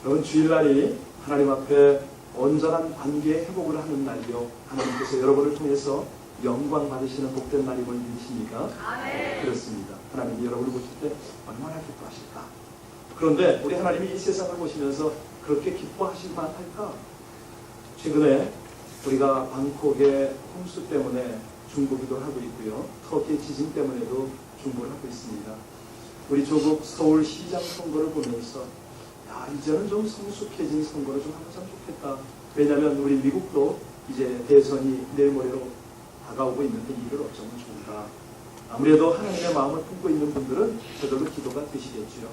여러분, 주일날이 하나님 앞에 온전한 관계의 회복을 하는 날이요, 하나님께서 여러분을 통해서 영광 받으시는 복된 날임을 믿으십니까? 그렇습니다. 하나님이 여러분을 보실 때 얼마나 기뻐하실까? 그런데 우리 하나님이 이 세상을 보시면서 그렇게 기뻐하실만 할까? 최근에 우리가 방콕의 홍수 때문에 중보기도 하고 있고요, 터키 지진 때문에도 중보를 하고 있습니다. 우리 조국 서울시장 선거를 보면서 야, 이제는 좀 성숙해진 선거를 좀 하면 참 좋겠다. 왜냐하면 우리 미국도 이제 대선이 내일 모레로 다가오고 있는데 이걸 어쩌면 좋을까. 아무래도 하나님의 마음을 품고 있는 분들은 저절로 기도가 되시겠죠.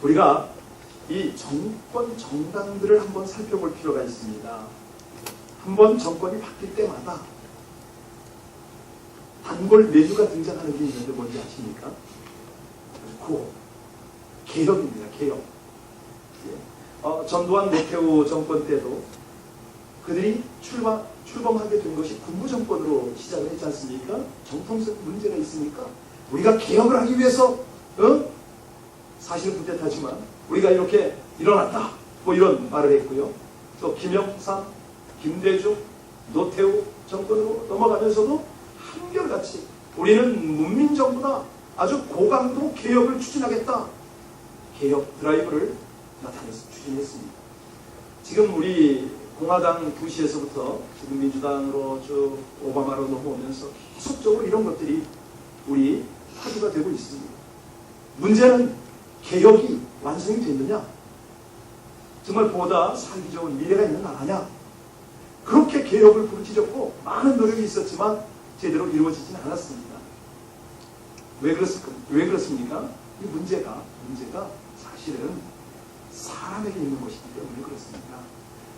우리가 이 정권 정당들을 한번 살펴볼 필요가 있습니다. 한번 정권이 바뀔 때마다 단골 메뉴가 등장하는 게 있는데 뭔지 아십니까? 구호. 개혁입니다. 개혁. 전두환 노태우 정권 때도 그들이 출범하게 된 것이 군부 정권으로 시작을 했지 않습니까? 정통성 문제가 있으니까 우리가 개혁을 하기 위해서 사실은 부대타지만 우리가 이렇게 일어났다, 뭐 이런 말을 했고요. 또 김영삼, 김대중, 노태우 정권으로 넘어가면서도 한결같이 우리는 문민정부다, 아주 고강도 개혁을 추진하겠다, 개혁 드라이브를 추진했습니다. 지금 우리 공화당 부시에서부터 지금 민주당으로 쭉 오바마로 넘어오면서 계속적으로 이런 것들이 우리 화두가 되고 있습니다. 문제는 개혁이 완성이 됐느냐? 정말 보다 살기 좋은 미래가 있는 나라냐? 그렇게 개혁을 부르짖었고 많은 노력이 있었지만 제대로 이루어지지는 않았습니다. 왜 그렇습니까? 이 문제가 사실은 사람에게 있는 것이기 때문에 그렇습니다.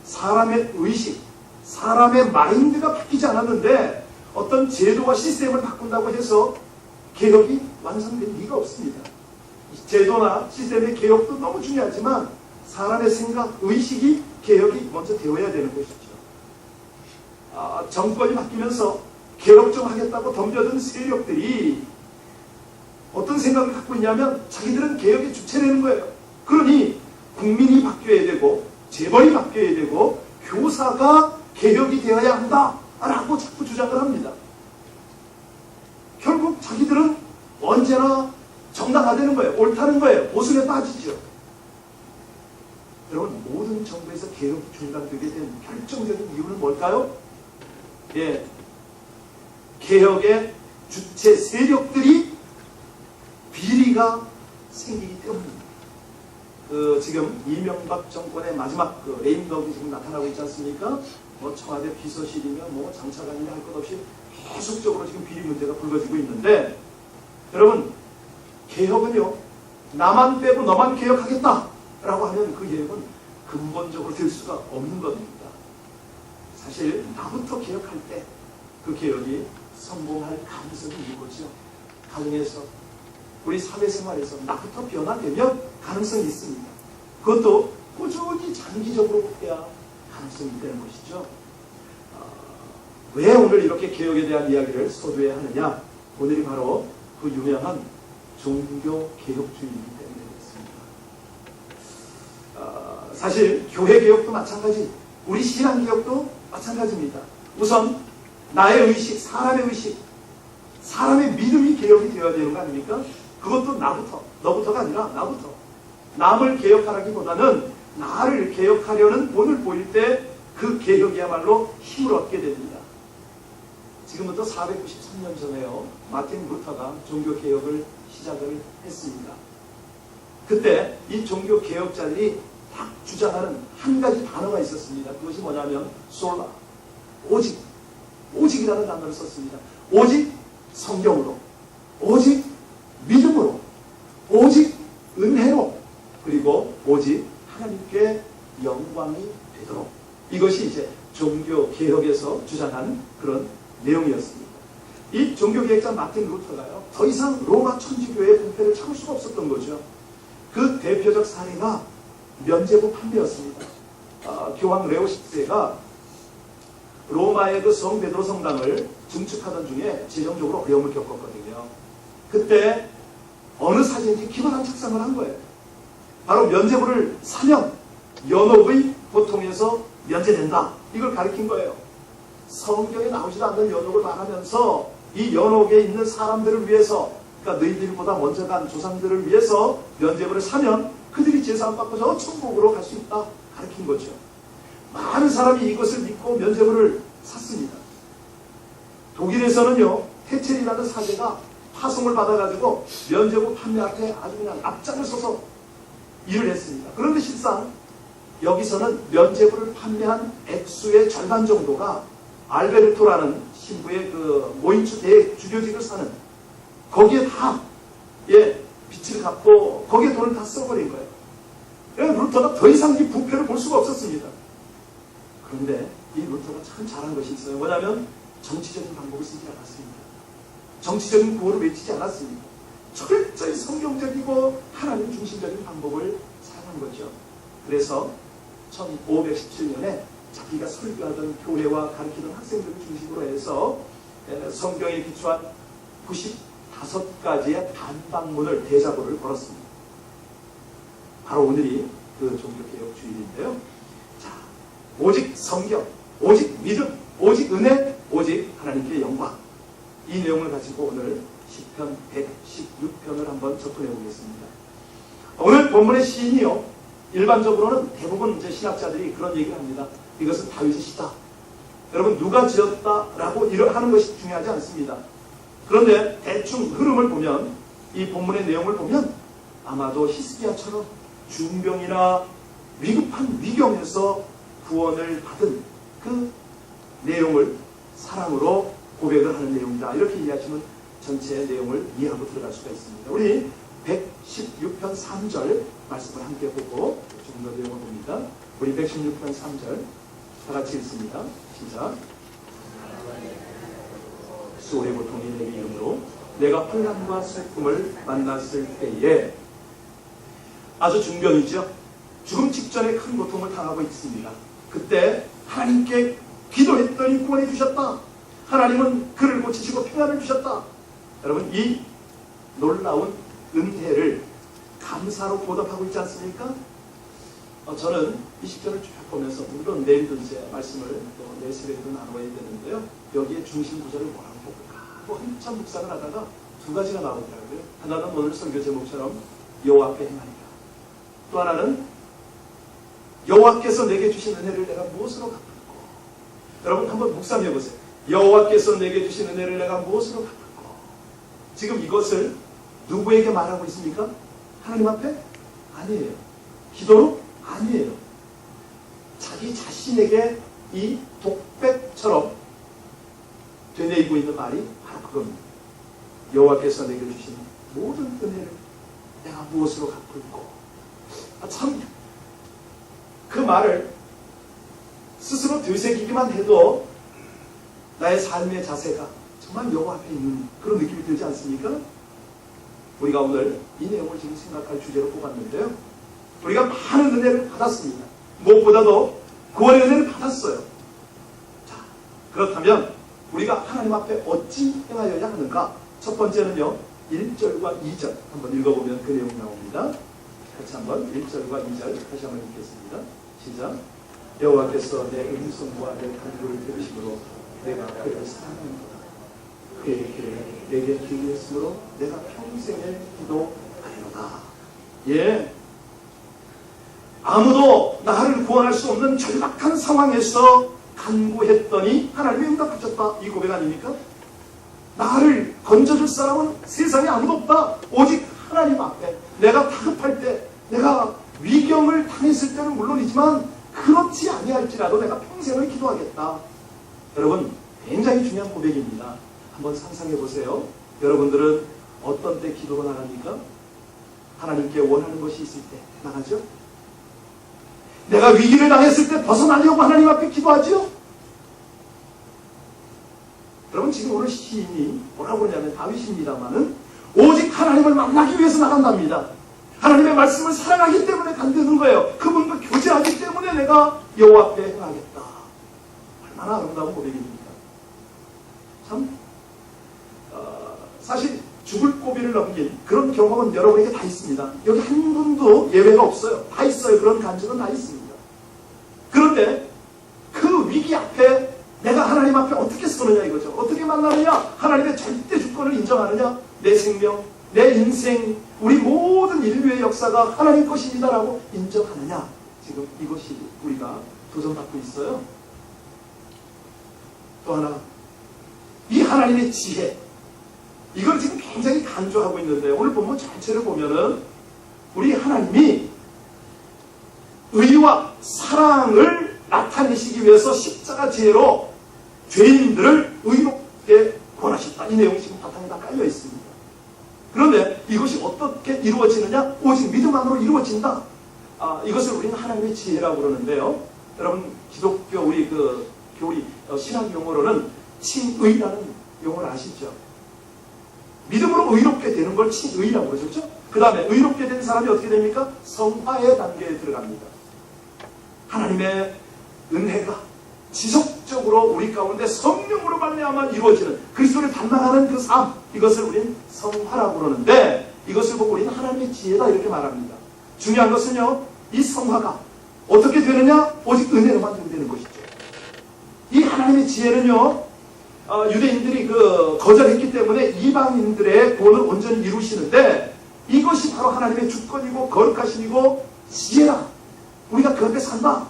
사람의 의식, 사람의 마인드가 바뀌지 않았는데 어떤 제도와 시스템을 바꾼다고 해서 개혁이 완성된 리가 없습니다. 제도나 시스템의 개혁도 너무 중요하지만 사람의 생각, 의식이 개혁이 먼저 되어야 되는 것이죠. 정권이 바뀌면서 개혁 좀 하겠다고 덤벼든 세력들이 어떤 생각을 갖고 있냐면 자기들은 개혁의 주체라는 거예요. 그러니 국민이 바뀌어야 되고 재벌이 바뀌어야 되고 교사가 개혁이 되어야 한다라고 자꾸 주장을 합니다. 결국 자기들은 언제나 정당화되는 거예요. 옳다는 거예요. 보수에 빠지죠. 여러분, 모든 정부에서 개혁이 중단되게 된 결정적인 이유는 뭘까요? 개혁의 주체 세력들이 비리가 생기기 때문입니다. 지금 이명박 정권의 마지막 레임덕이 지금 나타나고 있지 않습니까? 뭐 청와대 비서실이며 뭐 장차관이며 할 것 없이 계속적으로 지금 비리 문제가 불거지고 있는데, 여러분, 개혁은요, 나만 빼고 너만 개혁하겠다라고 하면 그 개혁은 근본적으로 될 수가 없는 겁니다. 사실 나부터 개혁할 때 그 개혁이 성공할 가능성이 있는 거죠. 가정에서, 우리 사회생활에서 나부터 변화되면 가능성이 있습니다. 그것도 꾸준히 장기적으로 해야 가능성이 있다는 것이죠. 왜 오늘 이렇게 개혁에 대한 이야기를 서두에 하느냐? 오늘이 바로 그 유명한 종교개혁주의이기 때문에 그렇습니다. 사실 교회개혁도 마찬가지, 우리 신앙개혁도 마찬가지입니다. 우선 나의 의식, 사람의 의식, 사람의 믿음이 개혁이 되어야 되는 거 아닙니까? 그것도 나부터, 너부터가 아니라 나부터. 남을 개혁하라기보다는 나를 개혁하려는 본을 보일 때 그 개혁이야말로 힘을 얻게 됩니다. 지금부터 493년 전에요, 마틴 루터가 종교개혁을 시작을 했습니다. 그때 이 종교개혁자들이 딱 주장하는 한 가지 단어가 있었습니다. 그것이 뭐냐면 솔라, 오직이라는 단어를 썼습니다. 오직 성경으로, 오직 믿음으로, 오직 은혜로, 그리고 오직 하나님께 영광이 되도록. 이것이 이제 종교개혁에서 주장하는 그런 내용이었습니다. 이 종교개혁자 마틴 루터가요, 더 이상 로마 천주교의 분패를 참을 수가 없었던 거죠. 그 대표적 사례가 면죄부 판례였습니다. 교황 레오 10세가 로마의 그 성 베드로 성당을 증축하던 중에 재정적으로 어려움을 겪었거든요. 그때 어느 사진인지 기발한 착상을 한 거예요. 바로 면죄부를 사면 연옥의 고통에서 면제된다. 이걸 가리킨 거예요. 성경에 나오지도 않는 연옥을 말하면서 이 연옥에 있는 사람들을 위해서, 그러니까 너희들보다 먼저 간 조상들을 위해서 면죄부를 사면 그들이 제사함 받고 저 천국으로 갈 수 있다. 가리킨 거죠. 많은 사람이 이것을 믿고 면죄부를 샀습니다. 독일에서는요, 해첼이라는 사제가 파송을 받아가지고 면죄부 판매 앞에 아주 그냥 앞장을 서서 일을 했습니다. 그런데 실상 여기서는 면죄부를 판매한 액수의 절반 정도가 알베르토라는 신부의 그 모인추 대주교직을 사는 거기에 다 빚을 갚고 거기에 돈을 다 써버린 거예요. 그래서 루터가 더 이상 이 부패를 볼 수가 없었습니다. 그런데 이 루터가 참 잘한 것이 있어요. 뭐냐면 정치적인 방법을 쓰지 않았습니다. 정치적인 구호를 외치지 않았습니다. 철저히 성경적이고 하나님 중심적인 방법을 사용한 거죠. 그래서 1517년에 자기가 설교하던 교회와 가르치던 학생들을 중심으로 해서 성경에 기초한 95가지의 반박문을 대자보를 걸었습니다. 바로 오늘이 그 종교개혁주일인데요. 자, 오직 성경, 오직 믿음, 오직 은혜, 오직 하나님께 영광. 이 내용을 가지고 오늘 시편 116편을 한번 접근해 보겠습니다. 오늘 본문의 시인이요, 일반적으로는 대부분 이제 신학자들이 그런 얘기를 합니다. 이것은 다윗의 시다. 여러분, 누가 지었다라고 하는 것이 중요하지 않습니다. 그런데 대충 흐름을 보면, 이 본문의 내용을 보면 아마도 히스기야처럼 중병이나 위급한 위경에서 구원을 받은 그 내용을 사랑으로 고백을 하는 내용이다. 이렇게 이해하시면 전체 내용을 이해하고 들어갈 수가 있습니다. 우리 116편 3절 말씀을 함께 보고 조금 더 내용을 봅니다. 우리 116편 3절 다 같이 읽습니다. 시작. 수월의 고통이 내게 이름으로 내가 환난과 슬픔을 만났을 때에, 아주 중병이죠. 죽음 직전에 큰 고통을 당하고 있습니다. 그때 하나님께 기도했더니 구원해 주셨다. 하나님은 그를 고치시고 평안을 주셨다. 여러분, 이 놀라운 은혜를 감사로 보답하고 있지 않습니까? 저는 이 시편을 쭉 보면서, 물론 내일도 이제 말씀을 또 내일도 나눠야 되는데요, 여기에 중심 구절을 뭐라고 볼까? 한참 묵상을 하다가 두 가지가 나오더라고요. 하나는 오늘 설교 제목처럼 여호와께 행하리라. 또 하나는 여호와께서 내게 주신 은혜를 내가 무엇으로 갚을꼬. 여러분 한번 묵상해 보세요. 여호와께서 내게 주신 은혜를 내가 무엇으로 갚을꼬. 지금 이것을 누구에게 말하고 있습니까? 하나님 앞에? 아니에요. 기도로? 아니에요. 자기 자신에게 이 독백처럼 되뇌이고 있는 말이 바로 그겁니다. 여호와께서 내게 주신 모든 은혜를 내가 무엇으로 갚을꼬. 참, 그 말을 스스로 되새기기만 해도 나의 삶의 자세가 정말 여호와 앞에 있는 그런 느낌이 들지 않습니까? 우리가 오늘 이 내용을 지금 생각할 주제로 뽑았는데요, 우리가 많은 은혜를 받았습니다. 무엇보다도 구원의 은혜를 받았어요. 자, 그렇다면 우리가 하나님 앞에 어찌 행하여야 하는가? 첫 번째는요, 1절과 2절 한번 읽어보면 그 내용이 나옵니다. 같이 한번 1절과 2절 다시 한번 읽겠습니다. 시작. 여호와께서 내 음성과 내 간구를 들으심으로 내가 그를 사랑하노라. 그의 길을 내게 기울였으므로 내가 평생을 기도하리로다. 예, 아무도 나를 구원할 수 없는 절박한 상황에서 간구했더니 하나님이 응답하셨다. 이 고백 아닙니까? 나를 건져줄 사람은 세상에 아무도 없다. 오직 하나님 앞에 내가 다급할 때, 내가 위경을 당했을 때는 물론이지만 그렇지 아니할지라도 내가 평생을 기도하겠다. 여러분, 굉장히 중요한 고백입니다. 한번 상상해 보세요. 여러분들은 어떤 때 기도가 나갑니까? 하나님께 원하는 것이 있을 때 나가죠? 내가 위기를 당했을 때 벗어나려고 하나님 앞에 기도하죠? 여러분, 지금 오늘 시인이 뭐라고 그러냐면 다윗입니다만은 오직 하나님을 만나기 위해서 나간답니다. 하나님의 말씀을 사랑하기 때문에 간다는 거예요. 그분과 교제하기 때문에 내가 여호와 앞에 행하겠다. 얼마나 아름다운 고백입니까? 참, 사실 죽을 고비를 넘긴 그런 경험은 여러분에게 다 있습니다. 여기 한 분도 예외가 없어요. 다 있어요. 그런 간증은 다 있습니다. 그런데 그 위기 앞에 내가 하나님 앞에 어떻게 서느냐 이거죠. 어떻게 만나느냐? 하나님의 절대 주권을 인정하느냐? 내 생명, 내 인생, 우리 모든 인류의 역사가 하나님 것입니다라고 인정하느냐? 지금 이것이 우리가 도전받고 있어요. 또 하나, 이 하나님의 지혜, 이걸 지금 굉장히 강조하고 있는데 오늘 본문 전체를 보면은 우리 하나님이 의와 사랑을 나타내시기 위해서 십자가 지혜로 죄인들을 의롭게 권하셨다. 이 내용이 지금 바탕에 다 깔려 있습니다. 그런데 이것이 어떻게 이루어지느냐? 오직 믿음만으로 이루어진다. 이것을 우리는 하나님의 지혜라고 그러는데요. 여러분 기독교 우리 신학 용어로는 칭의라는 용어를 아시죠? 믿음으로 의롭게 되는 걸 칭의라고 그러죠. 그 다음에 의롭게 된 사람이 어떻게 됩니까? 성화의 단계에 들어갑니다. 하나님의 은혜가 지속적으로 우리 가운데 성령으로 말미암아 이루어지는 그리스도를 닮아가는 그 삶, 이것을 우리는 성화라고 그러는데 이것을 보고 우리는 하나님의 지혜다 이렇게 말합니다. 중요한 것은요, 이 성화가 어떻게 되느냐? 오직 은혜로만 되는 것이죠. 이 하나님의 지혜는요, 유대인들이 거절했기 때문에 이방인들의 구원을 온전히 이루시는데 이것이 바로 하나님의 주권이고 거룩하심이고 지혜라. 우리가 그 앞에 산다.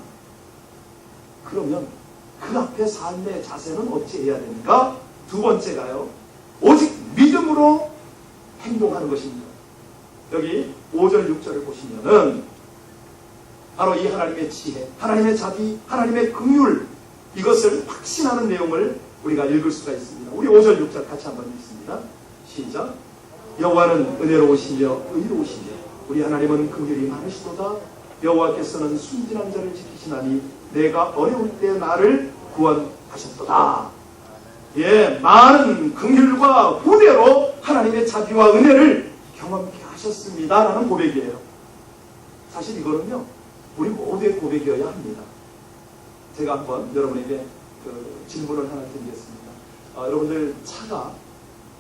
그러면 그 앞에 삶의 자세는 어찌 해야 됩니까? 두 번째가요, 오직 믿음으로 행동하는 것입니다. 여기 5절 6절을 보시면은 바로 이 하나님의 지혜, 하나님의 자비, 하나님의 긍휼, 이것을 확신하는 내용을 우리가 읽을 수가 있습니다. 우리 5절 6절 같이 한번 읽습니다. 시작. 여호와는 은혜로우시며 의로우시며 우리 하나님은 긍휼이 많으시도다. 여호와께서는 순진한 자를 지키시나니 내가 어려울 때 나를 구원하셨도다. 예, 많은 긍휼과 후대로 하나님의 자비와 은혜를 경험케 하셨습니다 라는 고백이에요. 사실 이거는요, 우리 모두의 고백이어야 합니다. 제가 한번 여러분에게 질문을 하나 드리겠습니다. 여러분들 차가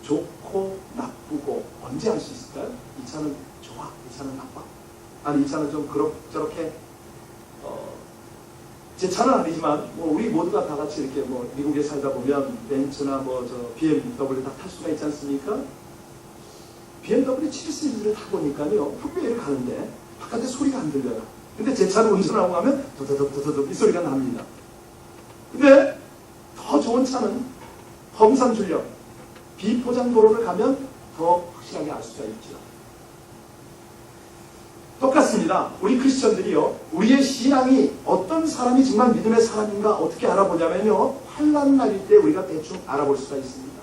좋고 나쁘고 언제 알 수 있을까요? 이 차는 좋아, 이 차는 나빠. 아니 이 차는 좀 저렇게 제 차는 아니지만 우리 모두가 다 같이 이렇게 미국에 살다 보면 벤츠나 BMW 다 탈 수가 있지 않습니까? BMW 7 시리즈를 타보니까요, 후배를 가는데 바깥에 소리가 안 들려요. 근데 제 차를 운전하고 가면 더더덕 이 소리가 납니다. 근데 더 좋은 차는 범산 출력, 비포장 도로를 가면 더 확실하게 알 수가 있죠. 똑같습니다. 우리 크리스천들이요, 우리의 신앙이 어떤 사람이 정말 믿음의 사람인가 어떻게 알아보냐면요, 환난 날일 때 우리가 대충 알아볼 수가 있습니다.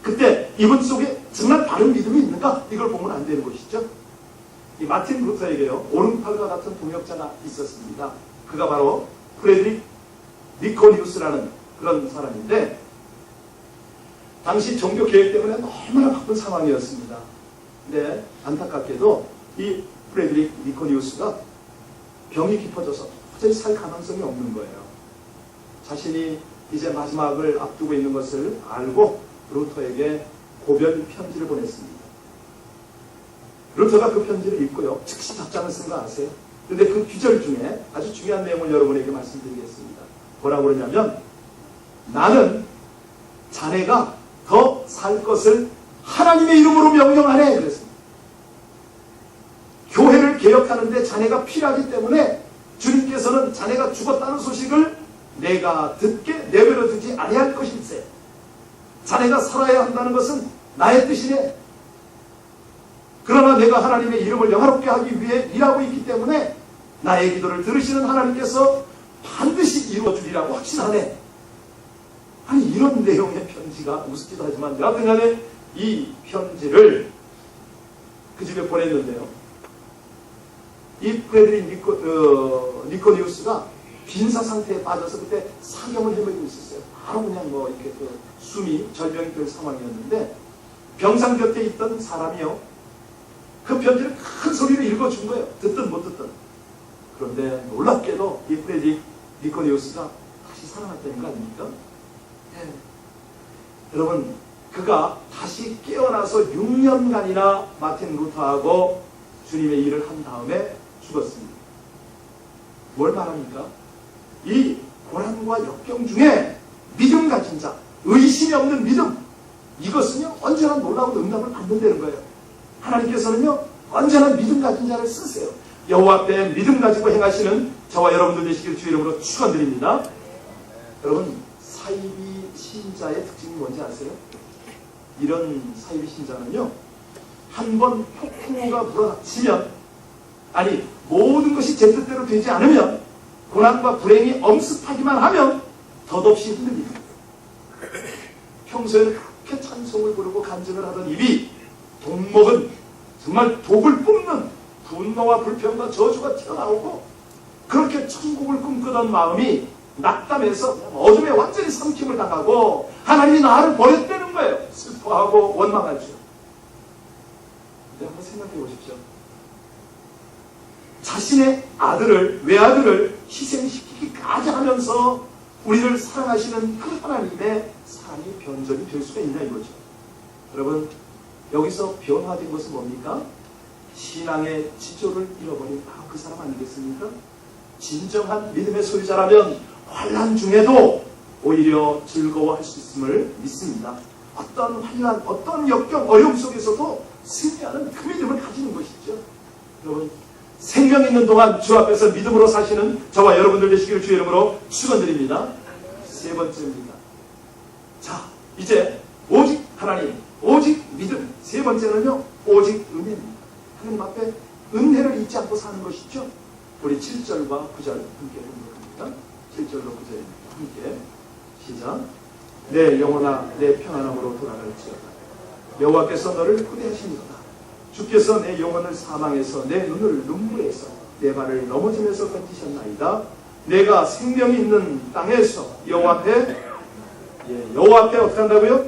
그때 이분 속에 정말 바른 믿음이 있는가, 이걸 보면 안 되는 것이죠. 이 마틴 루터에게요, 오른팔과 같은 동역자가 있었습니다. 그가 바로 프레드릭 니코니우스라는 그런 사람인데, 당시 종교 개혁 때문에 너무나 바쁜 상황이었습니다. 근데 안타깝게도 이 프레드릭 니코니우스가 병이 깊어져서 도저히 살 가능성이 없는 거예요. 자신이 이제 마지막을 앞두고 있는 것을 알고 루터에게 고별 편지를 보냈습니다. 루터가 그 편지를 읽고요, 즉시 답장을 쓴 거 아세요? 근데 그 귀절 중에 아주 중요한 내용을 여러분에게 말씀드리겠습니다. 뭐라고 그러냐면, 나는 자네가 더 살 것을 하나님의 이름으로 명령하네 그랬습니다. 교회를 개혁하는데 자네가 필요하기 때문에 주님께서는 자네가 죽었다는 소식을 내가 듣게 내버려 두지 아니할 것일세. 자네가 살아야 한다는 것은 나의 뜻이네. 그러나 내가 하나님의 이름을 영화롭게 하기 위해 일하고 있기 때문에 나의 기도를 들으시는 하나님께서 반드시 이루어주리라고 확신하네. 아니, 이런 내용의 편지가 우습기도 하지만 여하튼간에 이 편지를 그 집에 보냈는데요, 이 프레드릭 니코니우스가 빈사 상태에 빠져서 그때 사경을 헤매고 있었어요. 바로 그냥 이렇게 숨이 절명이 될 상황이었는데, 병상 곁에 있던 사람이요, 그 편지를 큰 소리로 읽어준 거예요. 듣든 못 듣든. 그런데 놀랍게도 이 프레드릭 니코니우스가 다시 살아났다는 거 아닙니까? 네. 여러분, 그가 다시 깨어나서 6년간이나 마틴 루터하고 주님의 일을 한 다음에 죽었습니다. 뭘 말합니까? 이 고난과 역경 중에 믿음 가진 자, 의심이 없는 믿음, 이것은요 언제나 놀라운 응답을 받는다는 거예요. 하나님께서는요 언제나 믿음 가진 자를 쓰세요. 여호와 앞에 믿음 가지고 행하시는 저와 여러분들 되시길 주의 이름으로 축원드립니다. 여러분, 사이비 신자의 특징이 뭔지 아세요? 이런 사이비 신자는요 한번 폭풍우가 불어닥치면, 아니 모든 것이 제 뜻대로 되지 않으면, 고난과 불행이 엄습하기만 하면 덧없이 흔들립니다. 평소에는 그렇게 찬송을 부르고 간증을 하던 입이 독먹은 정말 독을 뿜는 분노와 불평과 저주가 튀어나오고, 그렇게 천국을 꿈꾸던 마음이 낙담해서 어둠에 완전히 삼킴을 당하고 하나님이 나를 버렸다는 거예요. 슬퍼하고 원망하죠. 근데 한번 생각해 보십시오. 자신의 아들을, 외아들을 희생시키기까지 하면서 우리를 사랑하시는 그 하나님의 사랑이 변절이 될 수가 있냐 이거죠. 여러분, 여기서 변화된 것은 뭡니까? 신앙의 지조를 잃어버린 바로 그 사람 아니겠습니까? 진정한 믿음의 소유자라면 환난 중에도 오히려 즐거워할 수 있음을 믿습니다. 어떤 환난, 어떤 역경, 어려움 속에서도 승리하는 그 믿음을 가지는 것이죠. 여러분, 생명 있는 동안 주 앞에서 믿음으로 사시는 저와 여러분들 되시기를 주의 이름으로 축원드립니다. 세 번째입니다. 자, 이제 오직 하나님, 오직 믿음. 세 번째는요, 오직 은혜입니다. 하나님 앞에 은혜를 잊지 않고 사는 것이죠. 우리 7절과 9절 함께 읽어봅니다. 7절로 9절입니다. 함께 시작. 내 영혼아 내 평안함으로 돌아갈지어다. 여호와께서 너를 구대하시니로다. 주께서 내 영혼을 사망에서 내 눈을 눈물에서 내 발을 넘어짐에서 건지셨나이다. 내가 생명이 있는 땅에서 여호와 앞에, 여호와 앞에 어떻게 한다고요?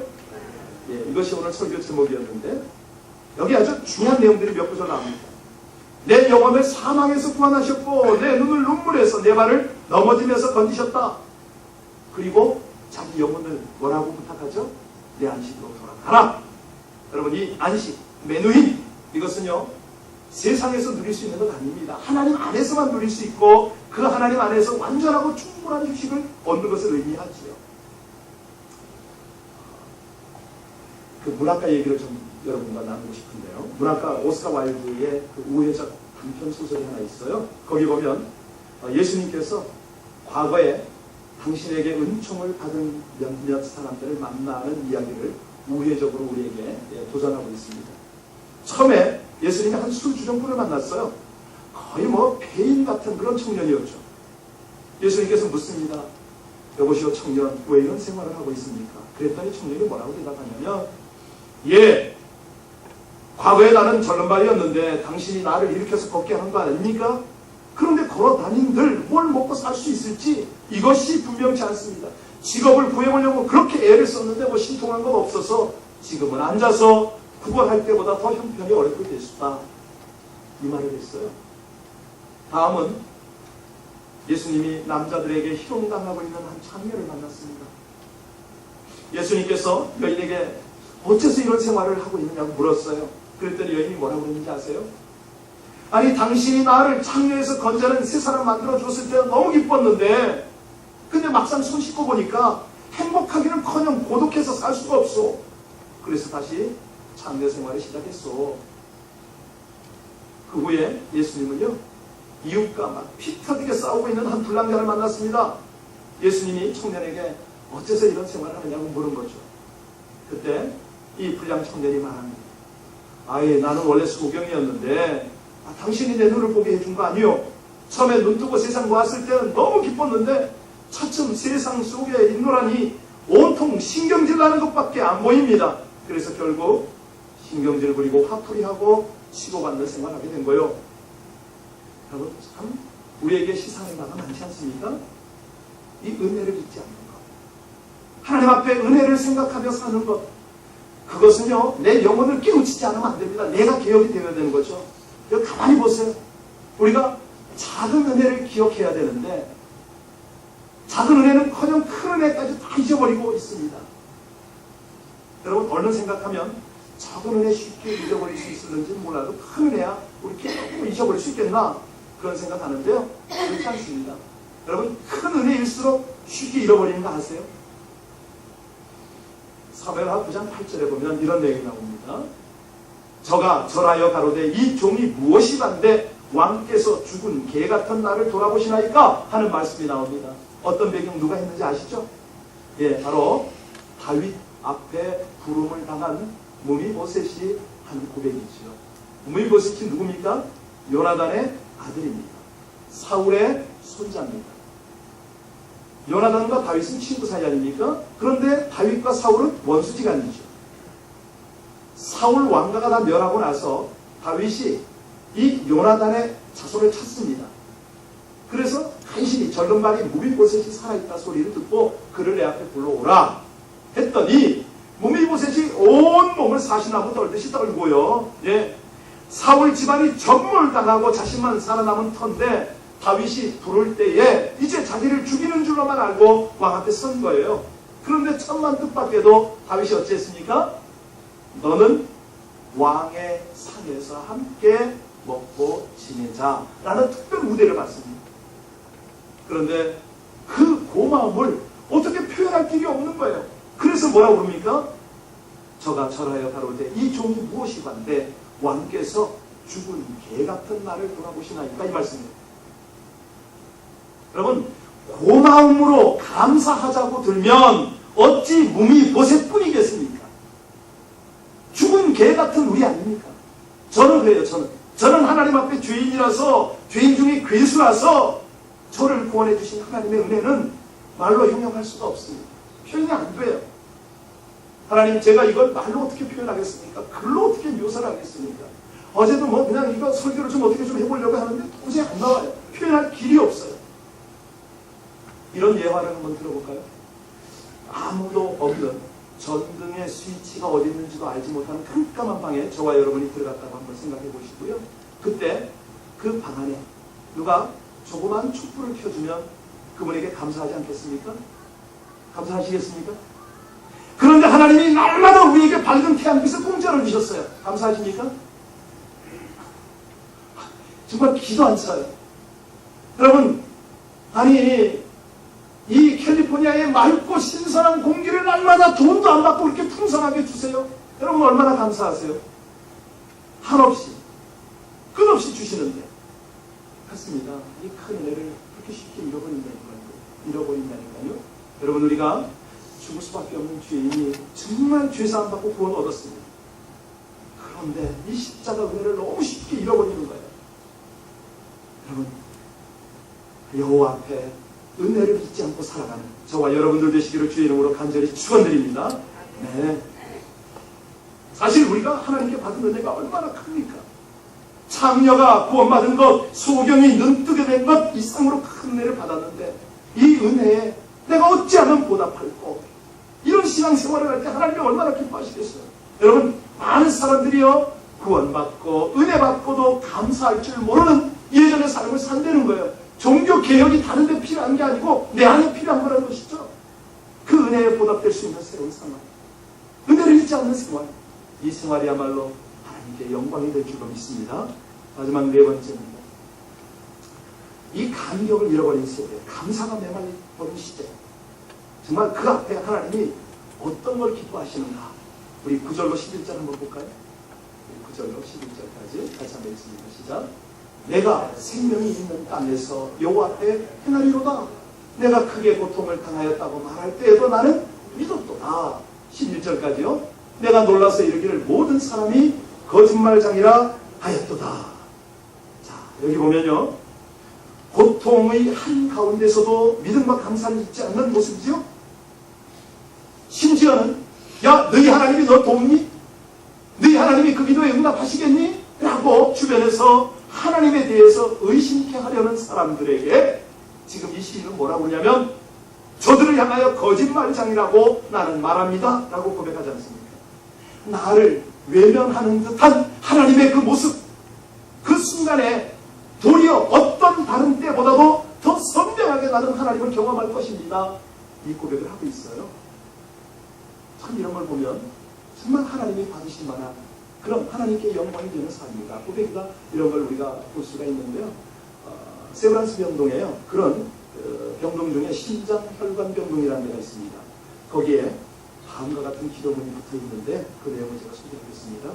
이것이 오늘 설교 제목이었는데 여기 아주 중요한 내용들이 몇 구절 나옵니다. 내 영혼을 사망에서 구원하셨고 내 눈을 눈물에서 내 발을 넘어짐에서 건지셨다. 그리고 자기 영혼을 뭐라고 부탁하죠? 내 안식으로 돌아가라. 여러분, 이 안식, 메누힘, 이것은요 세상에서 누릴 수 있는 것 아닙니다. 하나님 안에서만 누릴 수 있고 그 하나님 안에서 완전하고 충분한 휴식을 얻는 것을 의미하지요. 그 문학가 얘기를 좀 여러분과 나누고 싶은데요. 문학가 오스카 와일드의 그 우회적 단편 소설이 하나 있어요. 거기 보면 예수님께서 과거에 당신에게 은총을 받은 몇몇 사람들을 만나는 이야기를 우회적으로 우리에게 도전하고 있습니다. 처음에 예수님이 한 술주정꾼을 만났어요. 거의 뭐 폐인 같은 그런 청년이었죠. 예수님께서 묻습니다. 여보시오 청년, 왜 이런 생활을 하고 있습니까? 그랬더니 청년이 뭐라고 대답하냐면, 과거에 나는 절름발이었는데 당신이 나를 일으켜서 걷게 한 거 아닙니까? 그런데 걸어다닌들 뭘 먹고 살 수 있을지 이것이 분명치 않습니다. 직업을 구해보려고 그렇게 애를 썼는데 뭐 신통한 건 없어서 지금은 앉아서 구걸할 때보다 더 형편이 어렵게 됐다. 이 말을 했어요. 다음은 예수님이 남자들에게 희롱당하고 있는 한 장면을 만났습니다. 예수님께서 여인에게 어째서 이런 생활을 하고 있느냐고 물었어요. 그랬더니 여인이 뭐라고 그랬는지 아세요? 아니 당신이 나를 창녀에서 건져낸 새 사람 만들어줬을 때는 너무 기뻤는데 근데 막상 손 씻고 보니까 행복하기는커녕 고독해서 살 수가 없어. 그래서 다시 창녀 생활을 시작했어. 그 후에 예수님은요 이웃과 막 피 터지게 싸우고 있는 한 불량자를 만났습니다. 예수님이 청년에게 어째서 이런 생활을 하느냐고 물은 거죠. 그때 이 불량 청년이 말합니다. 아예 나는 원래 소경이었는데 당신이 내 눈을 보게 해준 거 아니요. 처음에 눈 뜨고 세상 보았을 때는 너무 기뻤는데 차츰 세상 속에 있노라니 온통 신경질 나는 것밖에 안 보입니다. 그래서 결국 신경질 부리고 화풀이하고 치고받는 생활하게 된 거예요. 여러분 참 우리에게 시사할 바가 많지 않습니까? 이 은혜를 잊지 않는 것, 하나님 앞에 은혜를 생각하며 사는 것, 그것은요 내 영혼을 깨우치지 않으면 안 됩니다. 내가 개혁이 되어야 되는 거죠. 여기 가만히 보세요. 우리가 작은 은혜를 기억해야 되는데 작은 은혜는커녕 큰 은혜까지 다 잊어버리고 있습니다. 여러분 얼른 생각하면 작은 은혜 쉽게 잊어버릴 수 있을는지 몰라도 큰 은혜야 우리 조금 잊어버릴 수 있겠나 그런 생각하는데요. 그렇지 않습니다. 여러분 큰 은혜일수록 쉽게 잃어버리는 거 아세요? 사무엘하 9장 8절에 보면 이런 내용이 나옵니다. 저가 절하여 가로되 이 종이 무엇이 반데 왕께서 죽은 개 같은 나를 돌아보시나이까 하는 말씀이 나옵니다. 어떤 배경 누가 했는지 아시죠? 예, 바로 다윗 앞에 부름을 당한 무미보셋이 한 고백이죠. 무미보셋이 누굽니까? 요나단의 아들입니다. 사울의 손자입니다. 요나단과 다윗은 친구 사이 아닙니까? 그런데 다윗과 사울은 원수지간이죠. 사울 왕가가 다 멸하고 나서 다윗이 이 요나단의 자손을 찾습니다. 그래서 간신히 젊은발이 무비보셋이 살아있다 소리를 듣고 그를 내 앞에 불러오라 했더니 무비보셋이 온 몸을 사시나무 떨듯이 떨고요. 예, 사울 집안이 전몰당하고 자신만 살아남은 터인데 다윗이 부를 때에 이제 자기를 죽이는 줄로만 알고 왕 앞에 선 거예요. 그런데 천만 뜻밖에도 다윗이 어찌했습니까? 너는 왕의 상에서 함께 먹고 지내자 라는 특별 우대를 받습니다. 그런데 그 고마움을 어떻게 표현할 길이 없는 거예요. 그래서 뭐라고 그럽니까? 저가 절하여 가로되 이 종이 무엇이 반데 왕께서 죽은 개 같은 나를 돌아보시나이까 이 말씀입니다. 여러분 고마움으로 감사하자고 들면 어찌 무미보셋뿐이겠습니까? 죽은 개 같은 우리 아닙니까? 저는 그래요. 저는 하나님 앞에 죄인이라서 죄인 중에 괴수라서 저를 구원해 주신 하나님의 은혜는 말로 형용할 수가 없습니다. 표현이 안 돼요. 하나님 제가 이걸 말로 어떻게 표현하겠습니까? 글로 어떻게 묘사를 하겠습니까? 어제도 뭐 그냥 이거 설교를 좀 어떻게 좀 해보려고 하는데 도저히 안 나와요. 표현할 길이 없어요. 이런 예화를 한번 들어볼까요? 아무도 없는 전등의 스위치가 어디 있는지도 알지 못하는 깜깜한 방에 저와 여러분이 들어갔다고 한번 생각해 보시고요. 그때 그 방 안에 누가 조그만 촛불을 켜주면 그분에게 감사하지 않겠습니까? 감사하시겠습니까? 그런데 하나님이 날마다 우리에게 밝은 태양빛을 공짜로 주셨어요. 감사하십니까? 정말 기도 안 차요. 여러분, 아니 이 캘리포니아의 맑고 신선한 공기를 날마다 돈도 안 받고 이렇게 풍성하게 주세요. 여러분 얼마나 감사하세요? 한없이 끝없이 주시는데 그렇습니다. 이 큰 은혜를 그렇게 쉽게 잃어버린다니까요. 여러분 우리가 죽을 수밖에 없는 죄인이 정말 죄사함 받고 구원 얻었습니다. 그런데 이 십자가 은혜를 너무 쉽게 잃어버리는 거예요. 여러분 여호와 앞에 은혜를 잊지 않고 살아가는 저와 여러분들 되시기를 주의 이름으로 간절히 축원드립니다. 네. 사실 우리가 하나님께 받은 은혜가 얼마나 큽니까? 창녀가 구원받은 것, 소경이 눈뜨게 된 것 이상으로 큰 은혜를 받았는데 이 은혜에 내가 어찌하면 보답할꼬? 이런 신앙생활을 할 때 하나님이 얼마나 기뻐하시겠어요? 여러분 많은 사람들이요 구원받고 은혜받고도 감사할 줄 모르는 예전의 삶을 산다는 거예요. 종교 개혁이 다른 데 필요한 게 아니고 내 안에 필요한 거라는 것이죠. 그 은혜에 보답될 수 있는 새로운 생활, 은혜를 잊지 않는 생활, 이 생활이야말로 하나님께 영광이 될 줄로 믿습니다. 마지막 네 번째입니다. 이 감격을 잃어버린 세대, 감사가 메말려버린 시대, 정말 그 앞에 하나님이 어떤 걸 기뻐하시는가? 우리 9절로 11절 한번 볼까요? 9절로 11절까지 같이 한번 읽습니다. 시작. 내가 생명이 있는 땅에서 여호와 앞에 행하리로다. 내가 크게 고통을 당하였다고 말할 때에도 나는 믿었도다. 11절까지요. 내가 놀라서 이르기를 모든 사람이 거짓말장이라 하였도다. 자, 여기 보면요. 고통의 한가운데서도 믿음과 감사를 잊지 않는 모습이죠. 심지어는 야 너희 하나님이 너 돕니? 너희 하나님이 그 기도에 응답하시겠니? 라고 주변에서 하나님에 대해서 의심케 하려는 사람들에게 지금 이 시인은 뭐라고 하냐면 저들을 향하여 거짓말장이라고 나는 말합니다 라고 고백하지 않습니까? 나를 외면하는 듯한 하나님의 그 모습, 그 순간에 도리어 어떤 다른 때보다도 더 선명하게 나는 하나님을 경험할 것입니다. 이 고백을 하고 있어요. 참 이런 걸 보면 정말 하나님이 받으실 만한 그럼 하나님께 영광이 되는 삶입니다. 고백이다 이런 걸 우리가 볼 수가 있는데요. 세브란스 병동에요. 그런 병동 중에 심장혈관 병동이라는 데가 있습니다. 거기에 다음과 같은 기도문이 붙어 있는데 그 내용을 제가 소개하겠습니다.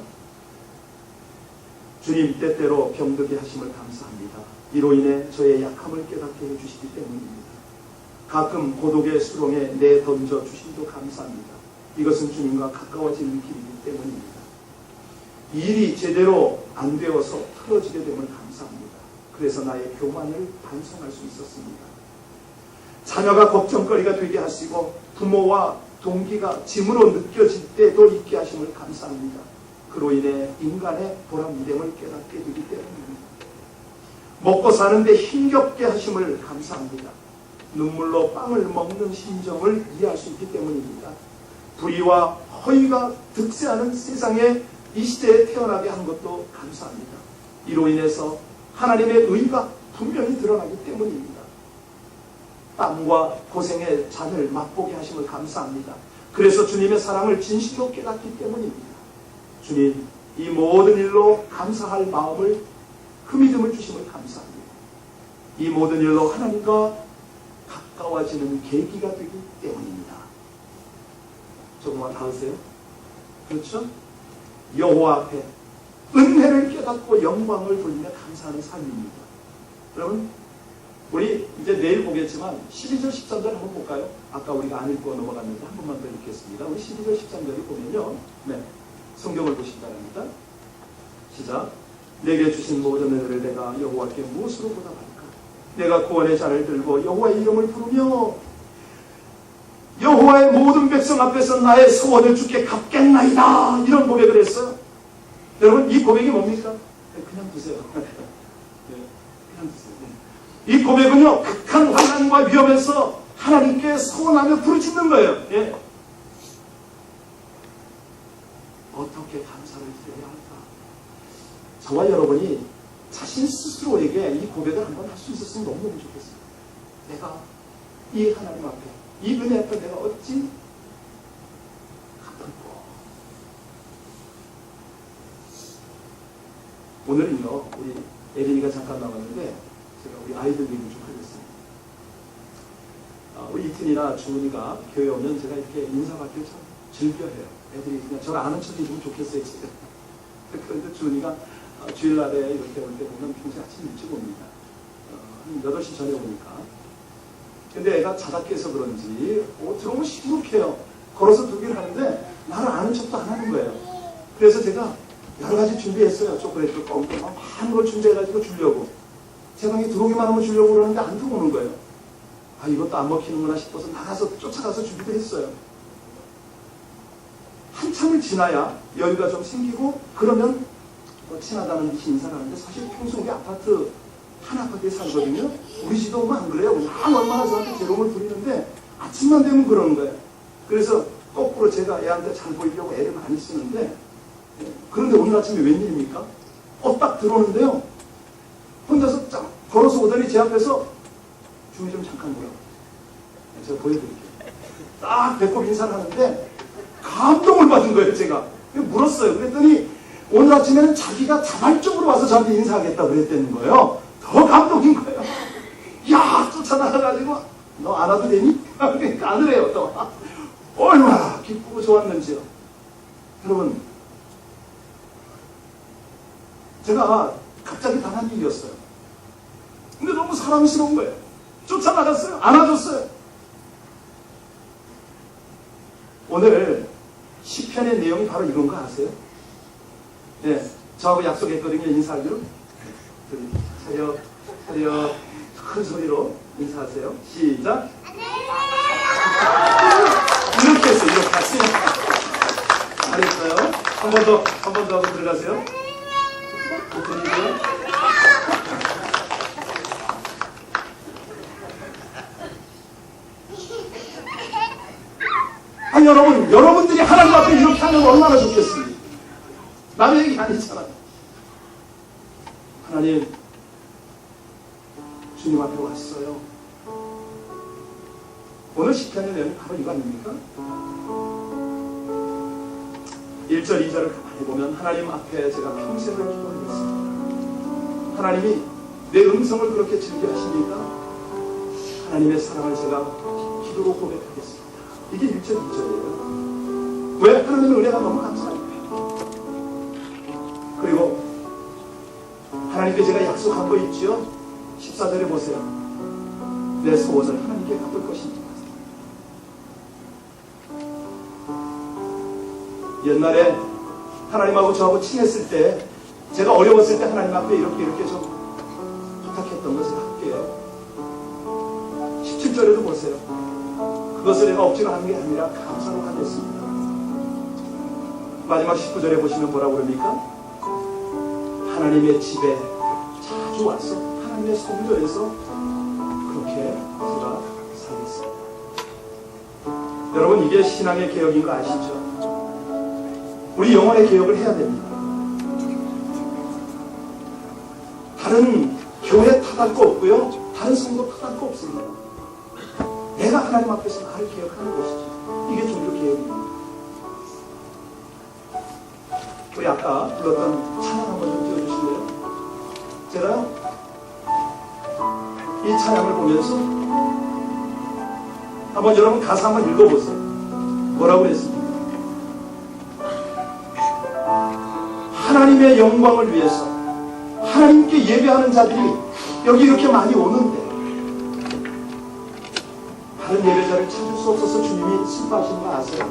주님 때때로 병들게 하심을 감사합니다. 이로 인해 저의 약함을 깨닫게 해주시기 때문입니다. 가끔 고독의 수렁에 내던져 주심도 감사합니다. 이것은 주님과 가까워지는 길이기 때문입니다. 일이 제대로 안 되어서 틀어지게 됨을 감사합니다. 그래서 나의 교만을 반성할 수 있었습니다. 자녀가 걱정거리가 되게 하시고 부모와 동기가 짐으로 느껴질 때도 있게 하심을 감사합니다. 그로 인해 인간의 보람됨을 깨닫게 되기 때문입니다. 먹고 사는데 힘겹게 하심을 감사합니다. 눈물로 빵을 먹는 심정을 이해할 수 있기 때문입니다. 불의와 허위가 득세하는 세상에 이 시대에 태어나게 한 것도 감사합니다. 이로 인해서 하나님의 의가 분명히 드러나기 때문입니다. 땀과 고생의 잔을 맛보게 하심을 감사합니다. 그래서 주님의 사랑을 진실로 깨닫기 때문입니다. 주님, 이 모든 일로 감사할 마음을 그 믿음을 주심을 감사합니다. 이 모든 일로 하나님과 가까워지는 계기가 되기 때문입니다. 조금만 닿으세요. 그렇죠? 여호와 앞에 은혜를 깨닫고 영광을 돌리며 감사하는 삶입니다. 여러분, 우리 이제 내일 보겠지만 12절 13절 한번 볼까요? 아까 우리가 안 읽고 넘어갔는데 한 번만 더 읽겠습니다. 우리 12절 13절을 보면요, 성경을 보시기 바랍니다. 시작. 내게 주신 모든 은혜를 내가 여호와께 무엇으로 보답할까? 내가 구원의 잔을 들고 여호와의 이름을 부르며 여호와의 모든 백성 앞에서 나의 소원을 주께 갚겠나이다. 이런 고백을 했어요. 여러분, 이 고백이 뭡니까? 그냥 드세요. 그냥 드세요. 이 고백은요, 극한 환난과 위험에서 하나님께 소원하며 부르짖는 거예요. 예. 어떻게 감사를 드려야 할까? 저와 여러분이 자신 스스로에게 이 고백을 한번 할 수 있었으면 너무너무 좋겠어요. 내가 이 하나님 앞에, 이 은혜 앞에 내가 어찌 갚을까? 오늘은요, 우리 에린이가 잠깐 나왔는데 제가 우리 아이들 얘기 좀 하겠습니다. 우리 이튼이나 주은이가 교회 오면 제가 이렇게 인사받기를 참 즐겨해요. 애들이 그냥 저를 아는 척이 좀 좋겠어요, 지금. 그런데 주은이가 주일날에 이렇게 올 때 보면 평소에 아침 일찍 옵니다. 한 8시 전에 오니까. 근데 애가 자다 깨서 그런지 들어오면 시무룩해요. 걸어서 들기를 하는데 나를 아는 척도 안 하는 거예요. 그래서 제가 여러 가지 준비했어요. 초콜릿도 껌도 많은 걸 준비해가지고 주려고. 제 방에 들어오기만 하면 주려고 그러는데 안 들어오는 거예요. 아, 이것도 안 먹히는구나 싶어서 나가서 쫓아가서 준비도 했어요. 한참을 지나야 여유가 좀 생기고 그러면 친하다는 듯이 인사를 하는데 사실 평소 우리 아파트 한 아파트에 살거든요. 우리 집도 오면 안 그래요. 그냥 얼마나 저한테 재롱을 부리는데 아침만 되면 그러는 거예요. 그래서 거꾸로 제가 애한테 잘 보이려고 애를 많이 쓰는데 그런데 오늘 아침에 웬일입니까? 딱 들어오는데요. 혼자서 쫙 걸어서 오더니 제 앞에서 주희 좀 잠깐 보여. 제가 보여드릴게요. 딱 배꼽 인사를 하는데 감동을 받은 거예요, 제가. 물었어요. 그랬더니 오늘 아침에는 자기가 자발적으로 와서 저한테 인사하겠다고 그랬다는 거예요. 더 감동인 거예요. 야, 쫓아나가가지고 너 안 와도 되니? 그러니까 안 그래요, 또. 얼마나 기쁘고 좋았는지요. 여러분, 제가 갑자기 당한 일이었어요. 근데 너무 사랑스러운 거예요. 쫓아나갔어요. 안아줬어요. 오늘 시편의 내용이 바로 이건 거 아세요? 네, 저하고 약속했거든요. 인사하기로. 차려, 차려. 큰 소리로 인사하세요. 시작. 이렇게 했어요. 이렇게 하세요. 잘했어요. 한 번 더 하고 들어가세요. 드리고요. 여러분들이 하나님 앞에 이렇게 하면 얼마나 좋겠습니까? 남의 얘기 아니잖아요. 하나님, 주님 앞에 왔어요. 오늘 시편의 내용이 바로 이거 아닙니까? 1절, 2절을 가만히 보면 하나님 앞에 제가 평생을 기도하겠습니다. 하나님이 내 음성을 그렇게 즐겨하십니까? 하나님의 사랑을 제가 기도로 고백하겠습니다. 이게 1절, 2절이에요. 왜? 하나님의 은혜가 너무 감사합니다. 그리고 하나님께 제가 약속한 거 있죠? 14절에 보세요. 내 속옷을 하나님께 갚을 것입니다. 옛날에 하나님하고 저하고 친했을 때, 제가 어려웠을 때 하나님 앞에 이렇게 좀 부탁했던 것을 할게요. 17절에도 보세요. 그것을 내가 억지로 하는 게 아니라 감사로 하겠습니다. 마지막 19절에 보시면 뭐라고 그럽니까? 하나님의 집에 자주 와서 하나님의 성전에서 그렇게 제가 살겠습니다. 여러분, 이게 신앙의 개혁인 거 아시죠? 우리 영혼의 개혁을 해야 됩니다. 다른 교회 탓할 거 없고요, 다른 성도 탓할 거 없습니다. 내가 하나님 앞에서 나를 개혁하는 것이죠. 이게 종교 개혁입니다. 우리 아까 불렀던 찬양 한번 좀 띄워주실래요? 제가요, 이 찬양을 보면서 한번 여러분 가사 한번 읽어보세요. 뭐라고 그랬습니까? 하나님의 영광을 위해서 하나님께 예배하는 자들이 여기 이렇게 많이 오는데 다른 예배자를 찾을 수 없어서 주님이 슬퍼하시는 거 아세요?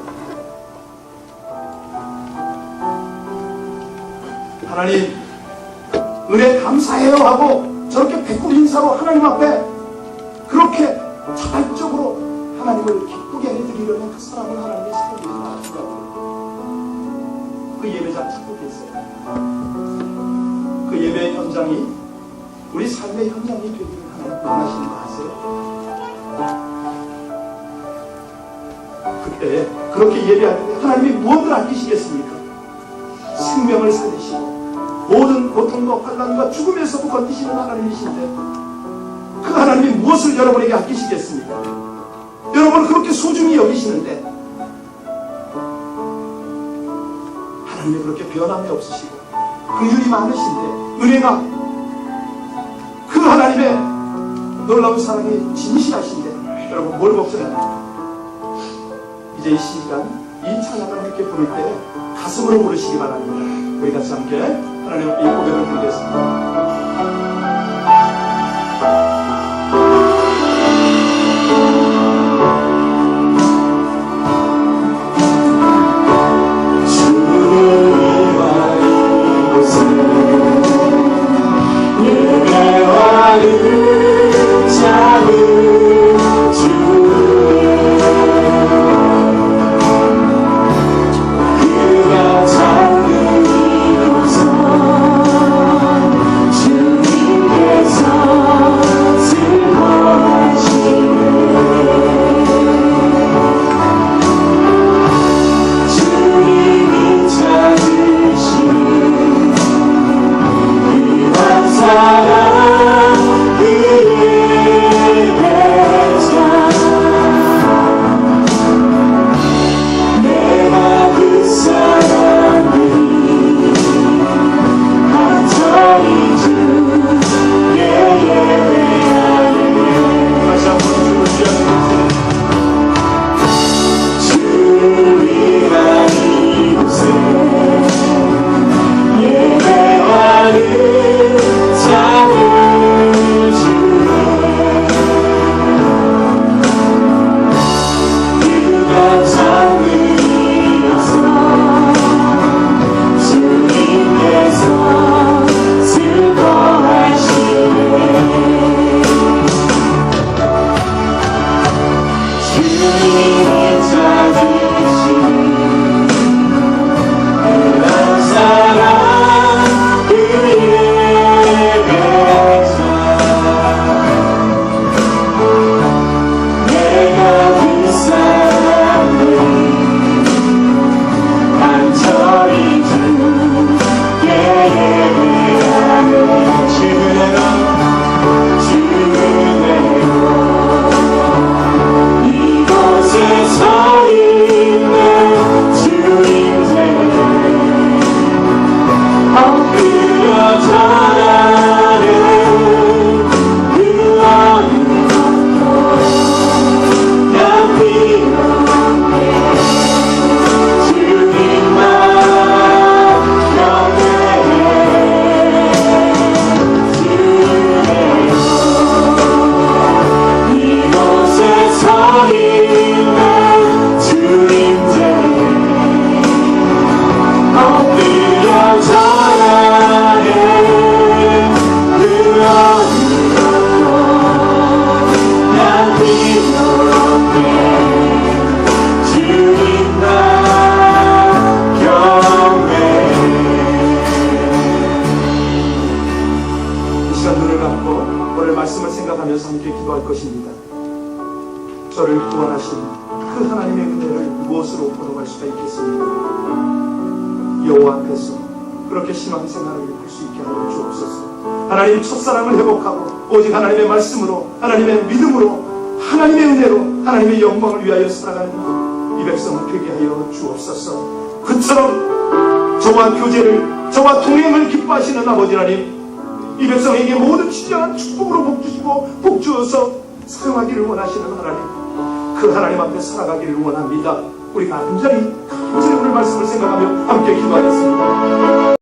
하나님 은혜 감사해요 하고 저렇게 백골 인사로 하나님 앞에 그렇게 자발적으로 하나님을 기쁘게 해드리려는 그 사람을 하나님이 찾고 계시다고요. 그 예배자 찾고 계세요. 그 예배의 현장이 우리 삶의 현장이 되기를 하나님 원하시는 거 아세요? 그때 그렇게 예배할 때 하나님이 무엇을 아끼시겠습니까? 생명을 살리시고 모든 고통과 환난과 죽음에서도 건지시는 하나님이신데 그 하나님이 무엇을 여러분에게 아끼시겠습니까? 여러분을 그렇게 소중히 여기시는데 하나님이 그렇게 변함이 없으시고 긍휼이 많으신데 은혜가 그 하나님의 놀라운 사랑이 진실하신데 여러분 뭘 걱정합니까? 이제 이 시간 이 찬양을 함께 부를 때 가슴으로 부르시기 바랍니다. 우리 같이 함께 하나님 앞에 이 고백을 드리겠습니다. 주님 생각하면서 함께 기도할 것입니다. 저를 구원하신 그 하나님의 은혜를 무엇으로 포용할 수가 있겠습니까? 여호와 앞에서 그렇게 신앙생활을 할 수 있게 하여 주옵소서. 하나님 첫사랑을 회복하고 오직 하나님의 말씀으로, 하나님의 믿음으로, 하나님의 은혜로, 하나님의 영광을 위하여 살아가는 이 백성을 되게 하여 주옵소서. 그처럼 저와 교제를, 저와 동행을 기뻐하시는 아버지 하나님, 이 백성에게 모든 진정한 축복으로 복주시고 복주어서 사용하기를 원하시는 하나님, 그 하나님 앞에 살아가기를 원합니다. 우리 간절히 오늘 말씀을 생각하며 함께 기도하겠습니다.